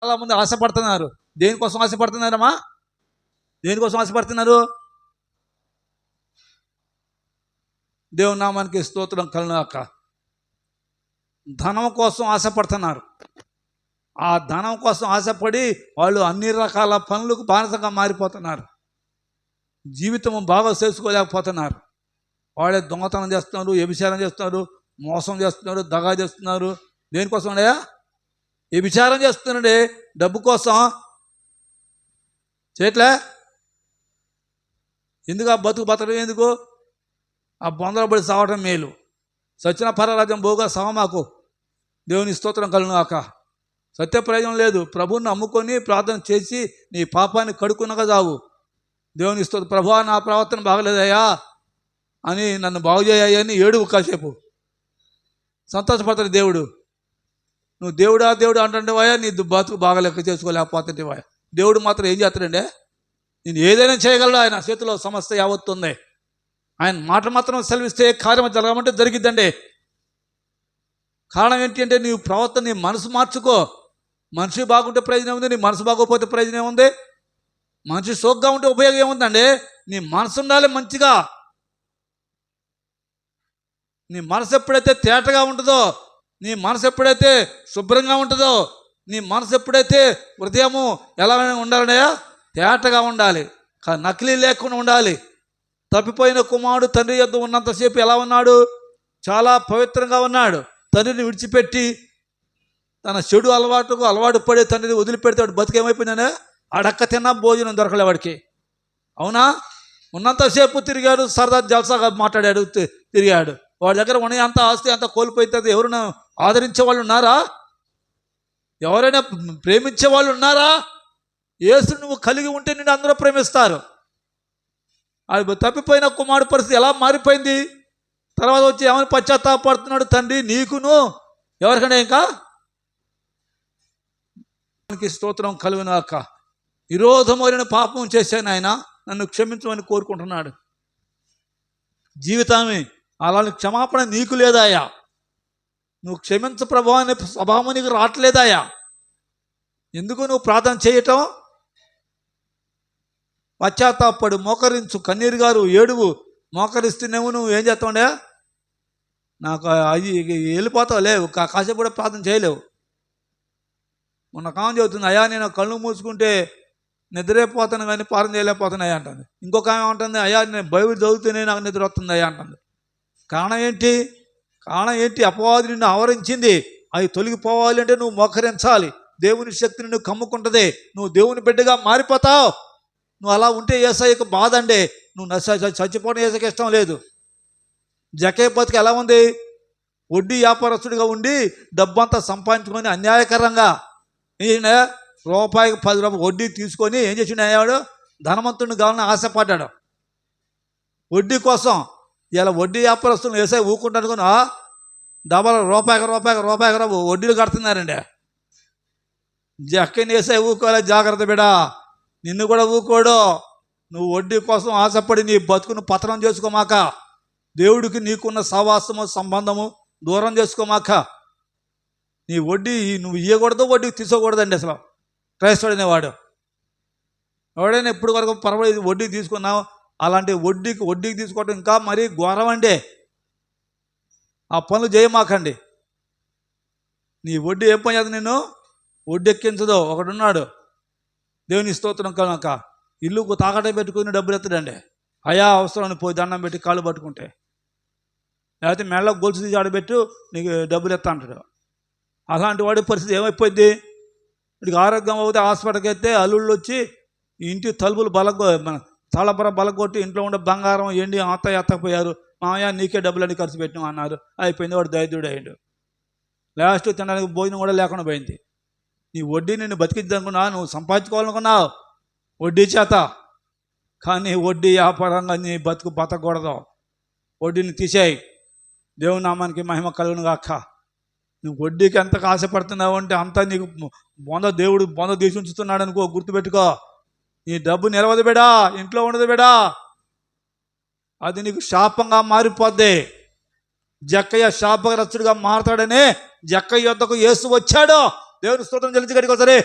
చాలామంది ఆశపడుతున్నారు. దేనికోసం ఆశపడుతున్నారమ్మా? దేనికోసం ఆశపడుతున్నారు? దేవుని నామానికి స్తోత్రం కలుగుగాక. ధనం కోసం ఆశపడుతున్నారు. ఆ ధనం కోసం ఆశపడి వాళ్ళు అన్ని రకాల పనులకు బానిసగా మారిపోతున్నారు. జీవితం బాగా చేసుకోలేకపోతున్నారు. వాళ్ళే దొంగతనం చేస్తున్నారు, వ్యభిచారం చేస్తున్నారు, మోసం చేస్తున్నారు, దగా చేస్తున్నారు. దేనికోసం ఉన్నాయా? వ్యభిచారం చేస్తున్నాడే డబ్బు కోసం. చేయట్లే? ఎందుకు ఆ బతకడం? ఎందుకు ఆ బొందలు పడి సావటం మేలు. సచిన పరరాజ్యం బోగా సవమాకు. దేవుని స్తోత్రం కలుగుగాక. సత్య ప్రయోజనం లేదు. ప్రభువుని నమ్ముకొని ప్రార్థన చేసి నీ పాపాన్ని కడుక్కునగా చావు. దేవుని స్తోత్రం. ప్రభువా, నా ప్రవర్తన బాగలేదయ్యా అని నన్ను బాగు చేయాలని ఏడువు కాసేపు. సంతోషపడతాడు దేవుడు. నువ్వు దేవుడా దేవుడు అంటుంటేవాయా, నీ బతుకు బాగా లెక్క చేసుకోలేకపోతుంటేవాయా. దేవుడు మాత్రం ఏం చేస్తాడంటే, నేను ఏదైనా చేయగలడు. ఆయన చేతిలో సమస్య యావత్తుంది. ఆయన మాట మాత్రం సెలవిస్తే కార్యం జరగమంటే జరిగిద్దండి. కారణం ఏంటి అంటే, నీ ప్రవర్తన, నీ మనసు మార్చుకో. మనిషి బాగుంటే ప్రయోజనం ఉంది, నీ మనసు బాగోకపోతే ప్రయోజనం ఏముంది? మనిషి సోగ్గా ఉంటే ఉపయోగం ఏముందండి? నీ మనసు ఉండాలి మంచిగా. నీ మనసు ఎప్పుడైతే తేటగా ఉంటుందో, నీ మనసు ఎప్పుడైతే శుభ్రంగా ఉంటుందో, నీ మనసు ఎప్పుడైతే హృదయము ఎలా ఉండాలనయా? తేటగా ఉండాలి. నకిలీ లేకుండా ఉండాలి. తప్పిపోయిన కుమారుడు తండ్రి యొద్ద ఉన్నంతసేపు ఎలా ఉన్నాడు? చాలా పవిత్రంగా ఉన్నాడు. తండ్రిని విడిచిపెట్టి తన చెడు అలవాటు పడే తండ్రిని వదిలిపెడతాడు. బతికేమైపోయినానే? అడక్క తిన్నా భోజనం దొరకలే వాడికి. అవునా? ఉన్నంతసేపు తిరిగాడు, సరదా జల్సాగా మాట్లాడాడు, తిరిగాడు. వాడి దగ్గర ఉన్న అంత ఆస్తి అంత కోల్పోయితే ఎవరైనా ఆదరించే వాళ్ళు ఉన్నారా? ఎవరైనా ప్రేమించే వాళ్ళు ఉన్నారా? యేసు నువ్వు కలిగి ఉంటే నిన్ను అందరూ ప్రేమిస్తారు. అది తప్పిపోయిన కుమారుడు పరిస్థితి ఎలా మారిపోయింది? తర్వాత వచ్చి ఏమైనా పశ్చాత్తాపడుతున్నాడు తండ్రి నీకును ఎవరికైనా. ఇంకా స్తోత్రం కలుగుగాక. విరోధమైన పాపం చేశాను, ఆయన నన్ను క్షమించమని కోరుకుంటున్నాడు. జీవితాన్ని అలాంటి క్షమాపణ నీకు లేదాయా? నువ్వు క్షమించ ప్రభావాన్ని స్వభావం నీకు రావట్లేదాయా? ఎందుకు నువ్వు ప్రార్థన చేయటం? పశ్చాత్తాపడు, మోకరించు, కన్నీరు గారు, ఏడువు. మోకరిస్తూనేమో నువ్వు ఏం చేస్తావుండే? నాకు అది వెళ్ళిపోతావు, లేవు, కాసేపు కూడా ప్రార్థన చేయలేవు. మొన్న కామం చెబుతుంది, అయ్యా నేను కళ్ళు మూసుకుంటే నిద్రైపోతాను కానీ ప్రార్థన చేయలేకపోతున్నాయా అంటుంది. ఇంకొక ఆమె ఉంటుంది, అయ్యా నేను బైబిల్ చదువుతూనే నాకు నిద్ర వస్తుంది అయ్యా అంటుంది. కారణం ఏంటి? అపవాది నిన్ను ఆవరించింది. అవి తొలగిపోవాలి అంటే నువ్వు మోకరించాలి. దేవుని శక్తిని నువ్వు కమ్ముకుంటుంది. నువ్వు దేవుని బిడ్డగా మారిపోతావు. నువ్వు అలా ఉంటే యేసయ్యకు బాధ అండి. నువ్వు చచ్చిపోవడం యేసయ్యకి ఇష్టం లేదు. జక్కయ్య బతుకు ఎలా ఉంది? వడ్డీ వ్యాపారస్తుడిగా ఉండి డబ్బంతా సంపాదించుకొని అన్యాయకరంగా రూపాయికి 10 రూపాయలు వడ్డీ తీసుకొని ఏం చేసిండు అయ్యాడు? ధనవంతుడిని కావాలని ఆశపడ్డాడు వడ్డీ కోసం. ఇలా వడ్డీ వ్యాపారస్తులను యేసయ్య ఊకుంటాను అనుకున్నా డబల్ రూపాయికి వడ్డీలు కడుతున్నారండి. జక్కని యేసయ్య ఊకోలే, జాగ్రత్త బిడా, నిన్ను కూడా ఊకోడు. నువ్వు వడ్డీ కోసం ఆశపడి నీ బతుకును పతనం చేసుకోమాక. దేవుడికి నీకున్న సహవాసము సంబంధము దూరం చేసుకోమాక. నీ వడ్డీ నువ్వు ఇవ్వకూడదు, వడ్డీకి తీసుకోకూడదండి. అసలు క్రైస్తవుడు అనేవాడు ఎవడైనా ఎప్పుడు వరకు పర్వాలేదు వడ్డీకి తీసుకున్నావు. అలాంటి వడ్డీకి తీసుకోవడం ఇంకా మరీ ఘోరం అండి. ఆ పనులు చేయమాకండి. నీ వడ్డీ ఏం పని చేస్తుంది? నేను వడ్డీ ఎక్కించదు. ఒకడున్నాడు, దేవుని స్తోత్రం కనుక, ఇల్లుకు తాకట పెట్టుకుని డబ్బులు ఎత్తడండి. అయా అవసరాన్ని పోయి దండం పెట్టి కాళ్ళు పట్టుకుంటే, లేకపోతే మెళ్ళకు గొలుసు తీసి ఆడబెట్టు నీకు డబ్బులు ఎత్తా అంటాడు. అలాంటి వాడి పరిస్థితి ఏమైపోయింది? వీడికి ఆరోగ్యం అవుతే హాస్పిటల్కి వెళ్తే అల్లుళ్ళు వచ్చి ఇంటి తలుపులు తలపర బలగొట్టి ఇంట్లో ఉండే బంగారం ఎండి ఎత్తకపోయారు. మామయ్య నీకే డబ్బులన్నీ ఖర్చు పెట్టినాం అన్నారు. అయిపోయింది. వాడు దరిద్రుడు అయ్యాడు. లాస్ట్ తినడానికి భోజనం కూడా లేకుండా పోయింది. నీ వడ్డీ నిన్ను బతికిద్దనుకున్నావు, నువ్వు సంపాదించుకోవాలనుకున్నావు వడ్డీ చేత. కానీ వడ్డీ వ్యాపారంగా నీ బతకూడదు. వడ్డీని తీసేయి. దేవుని నామానికి మహిమ కలుగును గాక. నువ్వు వడ్డీకి ఎంతగా ఆశపడుతున్నావు అంటే అంతా నీకు దేవుడు బొంద తీసి ఉంచుతున్నాడు అనుకో. గుర్తుపెట్టుకో, నీ డబ్బు నిలవదు బిడా, ఇంట్లో ఉండదు బిడా. అది నీకు శాపంగా మారిపోద్ది. జక్కయ్య శాపగ్రస్తుడిగా మారతాడని జక్కయ్య యొద్దకు యేసు వచ్చాడు. దేవుని స్తోత్రం చెల్లించి గడికి ఒకసారి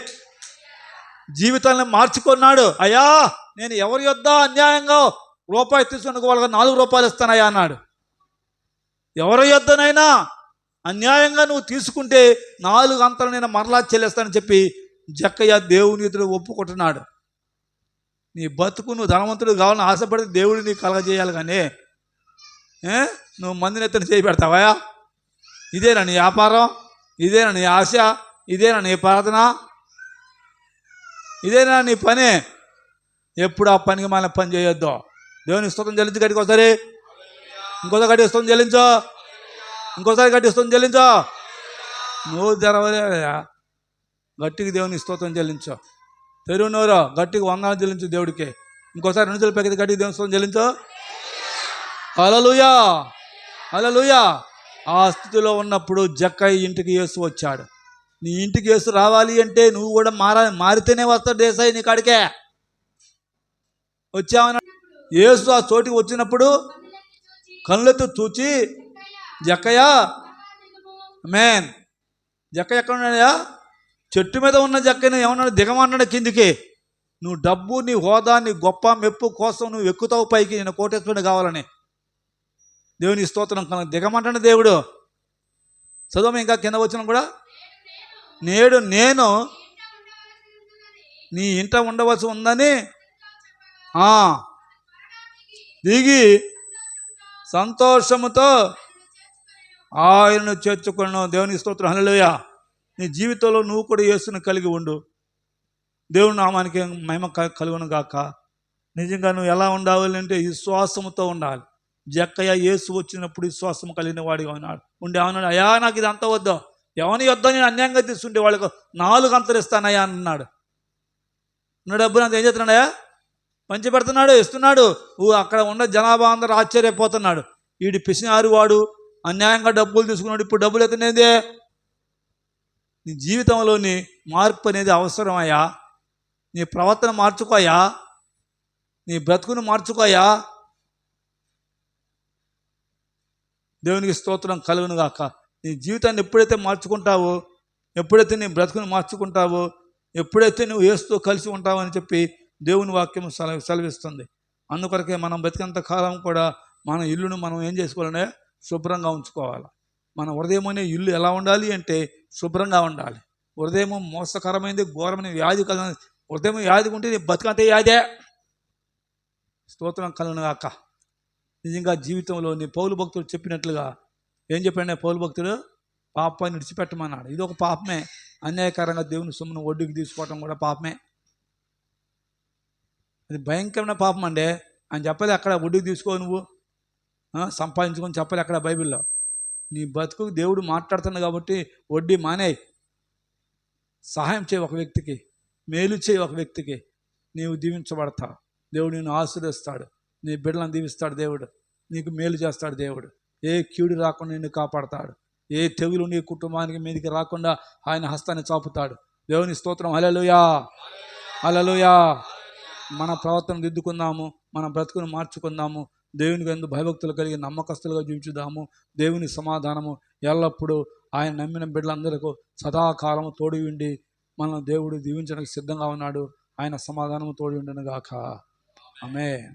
జీవితాన్ని మార్చుకున్నాడు. అయ్యా, నేను ఎవరి యొద్ద అన్యాయంగా రూపాయి తీసుకున్న వాళ్ళకి 4 రూపాయలు ఇస్తానయ్యా అన్నాడు. ఎవరి యొద్దనైనా అన్యాయంగా నువ్వు తీసుకుంటే 4 అంతలు నేను మరలా చెల్లిస్తానని చెప్పి జక్కయ్య దేవుని ఎదురు ఒప్పుకుంటున్నాడు. నీ బతుకు నువ్వు ధనవంతుడు కావాలని ఆశపడితే దేవుడు నీకు కలగజేయాలి, కానీ నువ్వు మందిని ఎత్తున చేయి పెడతావా? ఇదేనా నీ వ్యాపారం? ఇదేనా నీ ఆశ? ఇదేనా నీ ప్రార్థన? ఇదేనా నీ పని? ఎప్పుడు ఆ పనికి మన పని చేయొద్దు. దేవుని స్తోత్రం చెల్లించి గట్టికి ఒకసారి, ఇంకోసారి గట్టి స్తోత్రం చెల్లించో, ఇంకోసారి గట్టి స్తోత్రం చెల్లించో. నువ్వు తెరవలేదా? గట్టికి దేవుని స్తోత్రం చెల్లించో. తెరువు నోరు గట్టికి వందనాలు చెల్లించు దేవుడికి. ఇంకోసారి 2 చేతులు పైకి గట్టికి దేవుని స్తోత్రం చెల్లించో. హల్లెలూయా, హల్లెలూయా. ఆ స్థితిలో ఉన్నప్పుడు జక్కయ్య ఇంటికి యేసు వచ్చాడు. నీ ఇంటికి యేసు రావాలి అంటే నువ్వు కూడా మారితేనే వస్తాడు దేశాయి నీ కాడికే. వచ్చామన్న యేసు ఆ చోటికి వచ్చినప్పుడు కళ్ళెత్తు చూచి, జక్కయ్య, మేన్, జక్కయ్య ఎక్కడ ఉన్నాడయా? చెట్టు మీద ఉన్న జక్కయ్యను ఏమన్నాడు? దిగమన్నాడు కిందికి. నువ్వు డబ్బు, నీ హోదా, నీ గొప్ప మెప్పు కోసం నువ్వు ఎక్కుతావు పైకి, నేను కోటేశ్వరుడు కావాలని. దేవుని స్తోత్రం. దిగమంటాడు దేవుడు. చదువు ఇంకా కింద వచ్చిన కూడా, నేడు నేను నీ ఇంట ఉండవలసి ఉందని దిగి సంతోషముతో ఆయనను చేర్చుకున్నాను. దేవుని స్తోత్రం, హల్లెలూయా. నీ జీవితంలో నువ్వు కూడా యేసుని కలిగి ఉండు. దేవుని నామానికి మహిమ కలుగును గాక. నిజంగా నువ్వు ఎలా ఉండాలంటే విశ్వాసముతో ఉండాలి. జక్కయ్య యేసు వచ్చినప్పుడు విశ్వాసం కలిగిన వాడిగా ఉన్నాడు. ఏమన్నాడు? అయ్యా, నాకు ఇది అంత వద్దు, ఎవని వద్ద నేను అన్యాయంగా తీసుకుంటే వాళ్ళకు 4 అంతలు ఇస్తానయ్యా అన్నాడు. నా డబ్బులు అంత ఏం చేస్తున్నాడయ్యా? పంచి పెడుతున్నాడు, ఇస్తున్నాడు. అక్కడ ఉన్న జనాభా అందరూ ఆశ్చర్యపోతున్నాడు. వీడి పిసినారు వాడు, అన్యాయంగా డబ్బులు తీసుకున్నాడు, ఇప్పుడు డబ్బులు ఎత్తనేదే. నీ జీవితంలోని మార్పు అనేది అవసరమయ్యా. నీ ప్రవర్తన మార్చుకోయా, నీ బ్రతుకును మార్చుకోయా. దేవునికి స్తోత్రం కలుగును గాక. నీ జీవితాన్ని ఎప్పుడైతే మార్చుకుంటావో, ఎప్పుడైతే నీ బ్రతుకును మార్చుకుంటావో, ఎప్పుడైతే నువ్వు యేసుతో కలిసి ఉంటావో అని చెప్పి దేవుని వాక్యం సెలవిస్తుంది. అందుకొరకే మనం బ్రతికంత కాలం కూడా మన ఇల్లును మనం ఏం చేసుకోవాలంటే శుభ్రంగా ఉంచుకోవాలి. మన హృదయం అనే ఇల్లు ఎలా ఉండాలి అంటే శుభ్రంగా ఉండాలి. హృదయం మోసకరమైనది, ఘోరమైన వ్యాధి కల హృదయం వ్యాధి ఉంటే నీ బతుకంతే వ్యాధే. స్తోత్రం కలుగును గాక. నిజంగా జీవితంలో నీ పౌలు భక్తుడు చెప్పినట్లుగా ఏం చెప్పాడు? పౌలు భక్తుడు పాపాన్ని విడిచిపెట్టమన్నాడు. ఇది ఒక పాపమే. అన్యాయకరంగా దేవుని సొమ్మును వడ్డీకి తీసుకోవటం కూడా పాపమే. అది భయంకరమైన పాపం అండి. అని చెప్పాలి అక్కడ వడ్డీకి తీసుకో, నువ్వు సంపాదించుకొని చెప్పాలి అక్కడ బైబిల్లో. నీ బతుకు దేవుడు మాట్లాడుతున్నాడు కాబట్టి వడ్డీ మానేయి. సహాయం చేయి ఒక వ్యక్తికి, మేలు చేయి ఒక వ్యక్తికి, నీవు దీవించబడతావు. దేవుడు నిన్ను ఆశీర్వదిస్తాడు, నీ బిడ్డలను దీవిస్తాడు దేవుడు, నీకు మేలు చేస్తాడు దేవుడు. ఏ కీడు రాకుండా నిన్ను కాపాడతాడు. ఏ తెగులు నీ కుటుంబానికి మీదకి రాకుండా ఆయన హస్తాన్ని చాపుతాడు. దేవుని స్తోత్రం, హల్లెలూయా, హల్లెలూయా. మన ప్రవర్తన దిద్దుకుందాము, మన బ్రతుకును మార్చుకుందాము. దేవునికి ఎందుకు భయభక్తులు కలిగి నమ్మకస్తులుగా జీవించుదాము. దేవుని సమాధానము ఎల్లప్పుడూ ఆయన నమ్మిన బిడ్డలందరికీ సదాకాలము తోడు ఉండి మనం దేవుడు దీవించడానికి సిద్ధంగా ఉన్నాడు. ఆయన సమాధానము తోడు ఉండును గాక. ఆమేన్.